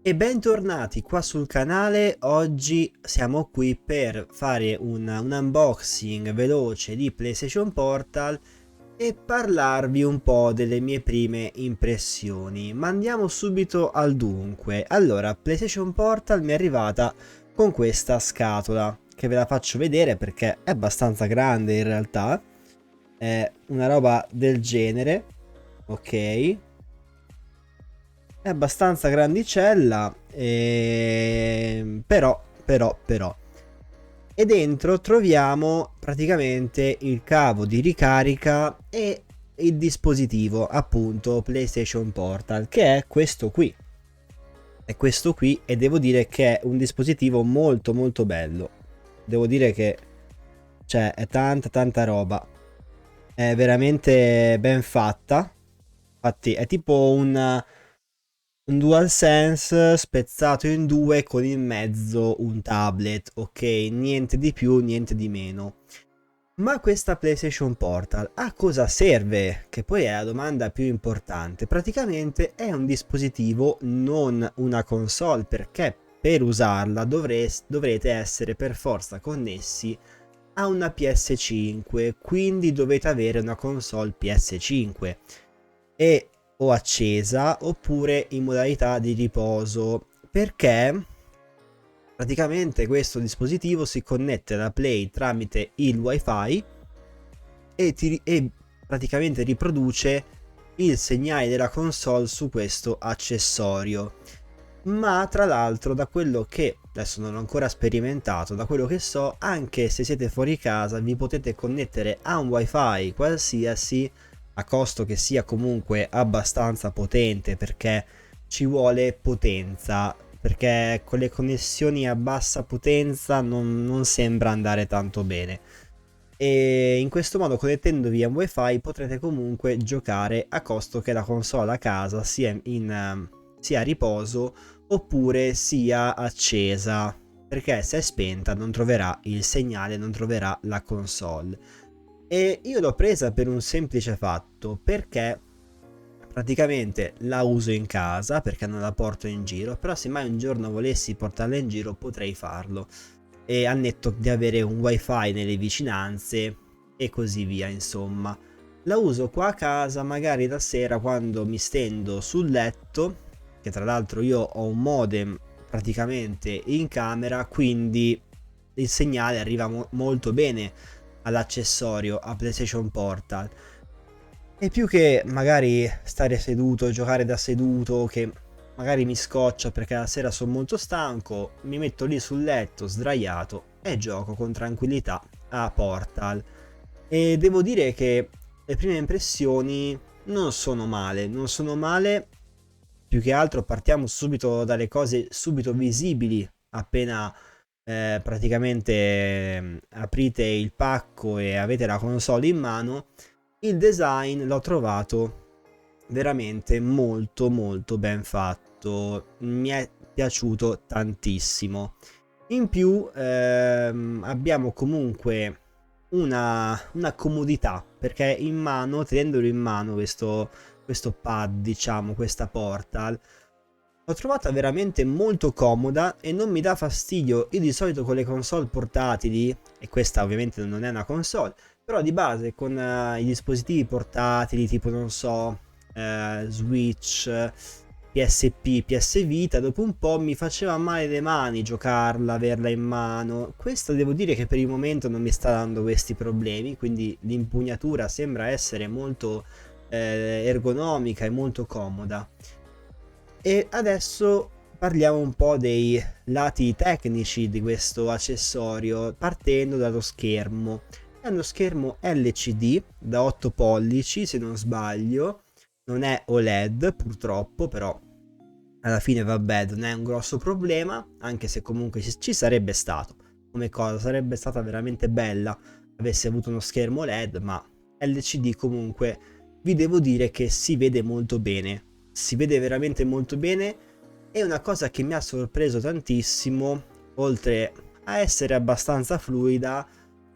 E bentornati qua sul canale. Oggi siamo qui per fare un unboxing veloce di PlayStation Portal e parlarvi un po' delle mie prime impressioni. Ma andiamo subito al dunque. Allora, PlayStation Portal mi è arrivata con questa scatola, che ve la faccio vedere perché è abbastanza grande in realtà. È una roba del genere, ok? È abbastanza grandicella, però. E dentro troviamo praticamente il cavo di ricarica e il dispositivo, appunto PlayStation Portal, che è questo qui. È questo qui e devo dire che è un dispositivo molto molto bello. Devo dire che è tanta roba. È veramente ben fatta. Infatti è tipo un DualSense spezzato in due con in mezzo un tablet, ok? Niente di più, niente di meno. Ma questa PlayStation Portal a cosa serve? Che poi è la domanda più importante. Praticamente è un dispositivo, non una console, perché per usarla dovrete essere per forza connessi a una PS5, quindi dovete avere una console PS5 e o accesa oppure in modalità di riposo, perché praticamente questo dispositivo si connette alla Play tramite il wifi e praticamente riproduce il segnale della console su questo accessorio. Ma tra l'altro, da quello che adesso non ho ancora sperimentato, da quello che so, anche se siete fuori casa vi potete connettere a un wifi qualsiasi, a costo che sia comunque abbastanza potente, perché ci vuole potenza, perché con le connessioni a bassa potenza non sembra andare tanto bene. E in questo modo, connettendovi a un wifi, potrete comunque giocare a costo che la console a casa sia a riposo oppure sia accesa, perché se è spenta non troverà il segnale, non troverà la console. E io l'ho presa per un semplice fatto, perché praticamente la uso in casa, perché non la porto in giro, però se mai un giorno volessi portarla in giro potrei farlo, e al netto di avere un wifi nelle vicinanze e così via, insomma. La uso qua a casa magari la sera quando mi stendo sul letto, che tra l'altro io ho un modem praticamente in camera, quindi il segnale arriva molto bene all'accessorio a PlayStation Portal. E più che magari stare seduto, giocare da seduto, che magari mi scoccia perché la sera sono molto stanco, mi metto lì sul letto sdraiato e gioco con tranquillità a Portal. E devo dire che le prime impressioni non sono male, non sono male. Più che altro partiamo subito dalle cose subito visibili appena praticamente aprite il pacco e avete la console in mano. Il design l'ho trovato veramente molto molto ben fatto, mi è piaciuto tantissimo. In più abbiamo comunque una comodità, perché in mano, tenendolo in mano questo pad, diciamo, questa Portal, l'ho trovata veramente molto comoda e non mi dà fastidio. Io di solito con le console portatili, e questa ovviamente non è una console, però di base con i dispositivi portatili tipo non so, Switch, PSP, PS Vita, dopo un po' mi faceva male le mani giocarla, averla in mano. Questa devo dire che per il momento non mi sta dando questi problemi, quindi l'impugnatura sembra essere molto ergonomica e molto comoda. E adesso parliamo un po' dei lati tecnici di questo accessorio, partendo dallo schermo. È uno schermo LCD da 8 pollici, se non sbaglio, non è OLED purtroppo, però alla fine vabbè, non è un grosso problema, anche se comunque ci sarebbe stato come cosa, sarebbe stata veramente bella avesse avuto uno schermo LED, ma LCD comunque vi devo dire che si vede molto bene, si vede veramente molto bene. E una cosa che mi ha sorpreso tantissimo, oltre a essere abbastanza fluida,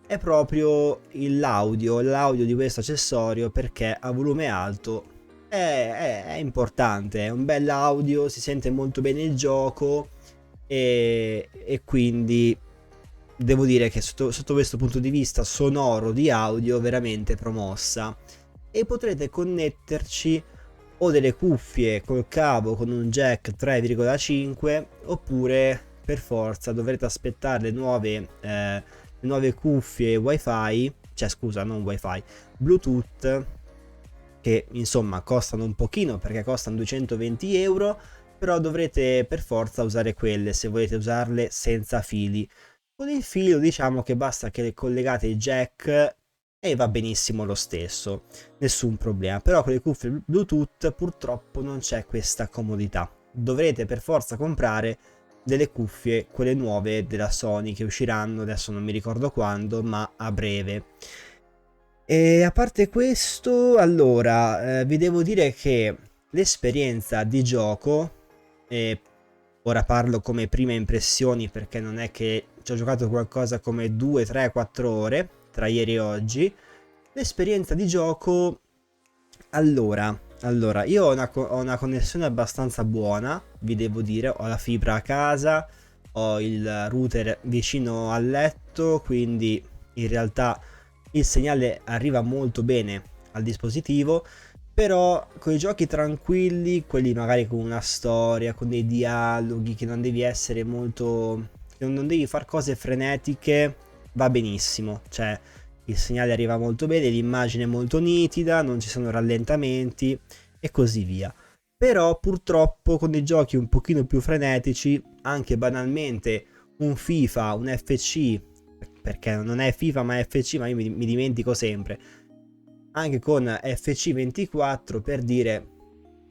è proprio l'audio di questo accessorio, perché a volume alto è importante, è un bel audio, si sente molto bene il gioco e quindi devo dire che sotto questo punto di vista sonoro di audio veramente promossa. E potrete connetterci o delle cuffie col cavo con un jack 3,5 oppure per forza dovrete aspettare le nuove cuffie wifi, cioè scusa non wifi, Bluetooth, che insomma costano un pochino perché costano 220 euro, però dovrete per forza usare quelle se volete usarle senza fili. Con il filo diciamo che basta che collegate il jack e va benissimo lo stesso, nessun problema. Però con le cuffie Bluetooth purtroppo non c'è questa comodità. Dovrete per forza comprare delle cuffie, quelle nuove della Sony che usciranno, adesso non mi ricordo quando, ma a breve. E a parte questo, allora, vi devo dire che l'esperienza di gioco, e ora parlo come prime impressioni perché non è che ci ho giocato qualcosa come 2, 3, 4 ore tra ieri e oggi, l'esperienza di gioco, allora, io ho una connessione abbastanza buona, vi devo dire, ho la fibra a casa, ho il router vicino al letto, quindi in realtà il segnale arriva molto bene al dispositivo, però con i giochi tranquilli, quelli magari con una storia, con dei dialoghi, che non devi essere molto, che non devi fare cose frenetiche, va benissimo, cioè il segnale arriva molto bene, l'immagine è molto nitida, non ci sono rallentamenti e così via. Però purtroppo con dei giochi un pochino più frenetici, anche banalmente un FIFA, un FC, perché non è FIFA ma è FC, ma io mi dimentico sempre, anche con FC24 per dire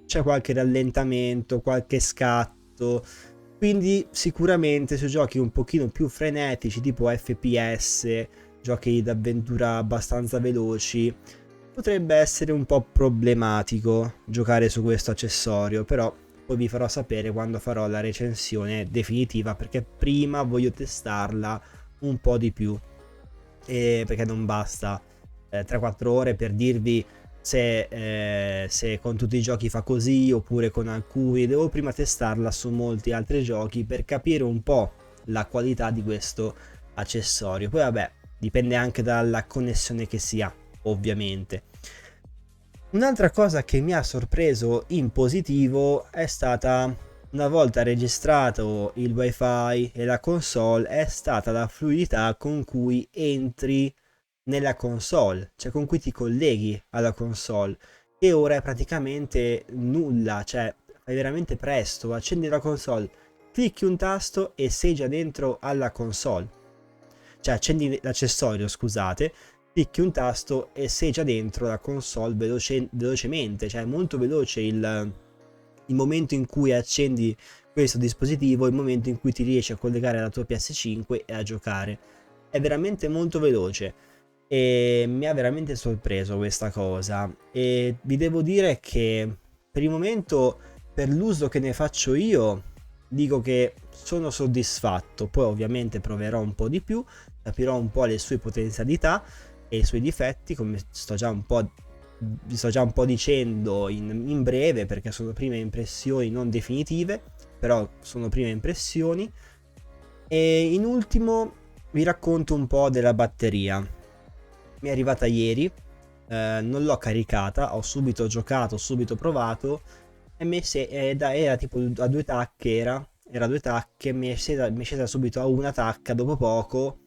c'è qualche rallentamento, qualche scatto, quindi sicuramente su giochi un pochino più frenetici tipo FPS, giochi d'avventura abbastanza veloci, potrebbe essere un po' problematico giocare su questo accessorio, però poi vi farò sapere quando farò la recensione definitiva perché prima voglio testarla un po' di più, e perché non basta 3-4 ore per dirvi se con tutti i giochi fa così oppure con alcuni. Devo prima testarla su molti altri giochi per capire un po' la qualità di questo accessorio. Poi vabbè, dipende anche dalla connessione che si ha, ovviamente. Un'altra cosa che mi ha sorpreso in positivo è stata, una volta registrato il wifi e la console, è stata la fluidità con cui entri nella console, cioè con cui ti colleghi alla console, che ora è praticamente nulla, cioè fai veramente presto, accendi la console, clicchi un tasto e sei già dentro alla console, cioè accendi l'accessorio, scusate, clicchi un tasto e sei già dentro la console velocemente, cioè è molto veloce il momento in cui accendi questo dispositivo, il momento in cui ti riesci a collegare alla tua PS5 e a giocare. È veramente molto veloce e mi ha veramente sorpreso questa cosa, e vi devo dire che per il momento, per l'uso che ne faccio io, dico che sono soddisfatto. Poi ovviamente proverò un po' di più, capirò un po' le sue potenzialità e i suoi difetti, come vi sto già un po' dicendo in breve, perché sono prime impressioni non definitive, però sono prime impressioni. E in ultimo vi racconto un po' della batteria. Mi è arrivata ieri, non l'ho caricata, ho subito giocato, ho subito provato e era tipo a due tacche, era a due tacche, mi è scesa subito a una tacca dopo poco,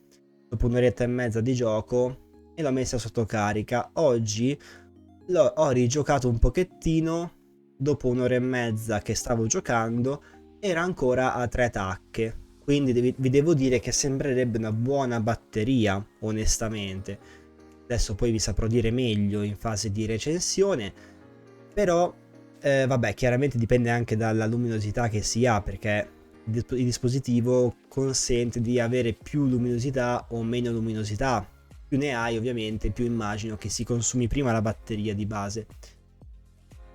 dopo un'oretta e mezza di gioco, e l'ho messa sotto carica. Oggi ho rigiocato un pochettino, dopo un'ora e mezza che stavo giocando, era ancora a tre tacche. Quindi vi devo dire che sembrerebbe una buona batteria, onestamente. Adesso poi vi saprò dire meglio in fase di recensione, però vabbè, chiaramente dipende anche dalla luminosità che si ha, perché il dispositivo consente di avere più luminosità o meno luminosità. Più ne hai ovviamente, più immagino che si consumi prima la batteria di base.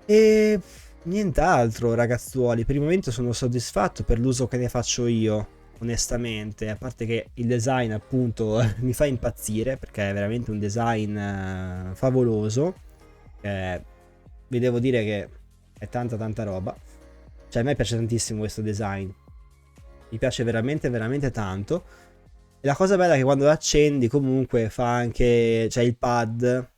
E nient'altro ragazzuoli, per il momento sono soddisfatto per l'uso che ne faccio io, onestamente, a parte che il design appunto mi fa impazzire perché è veramente un design favoloso, vi devo dire che è tanta roba. Cioè a me piace tantissimo questo design, mi piace veramente veramente tanto. E la cosa bella è che quando lo accendi comunque fa anche, cioè il pad,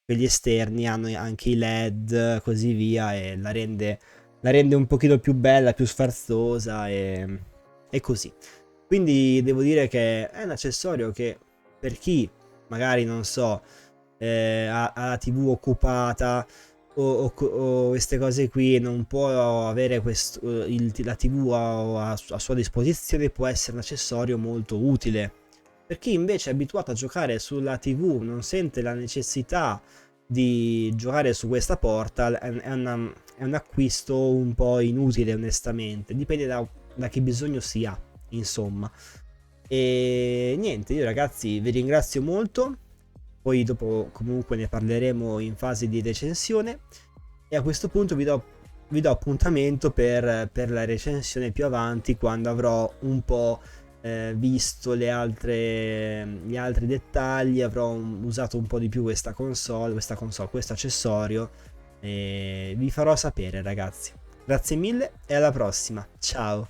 quelli esterni hanno anche i LED, così via, e la rende un pochino più bella, più sfarzosa e così. Quindi devo dire che è un accessorio che per chi magari non so, ha la TV occupata o queste cose qui, non può avere la TV a sua disposizione, può essere un accessorio molto utile. Per chi invece è abituato a giocare sulla TV, non sente la necessità di giocare su questa Portal, è un acquisto un po' inutile onestamente, dipende da che bisogno si ha, insomma. E niente, io ragazzi vi ringrazio molto, poi dopo comunque ne parleremo in fase di recensione e a questo punto vi do appuntamento per la recensione più avanti, quando avrò un po' visto gli altri dettagli, avrò usato un po' di più questo accessorio, e vi farò sapere ragazzi. Grazie mille e alla prossima, ciao!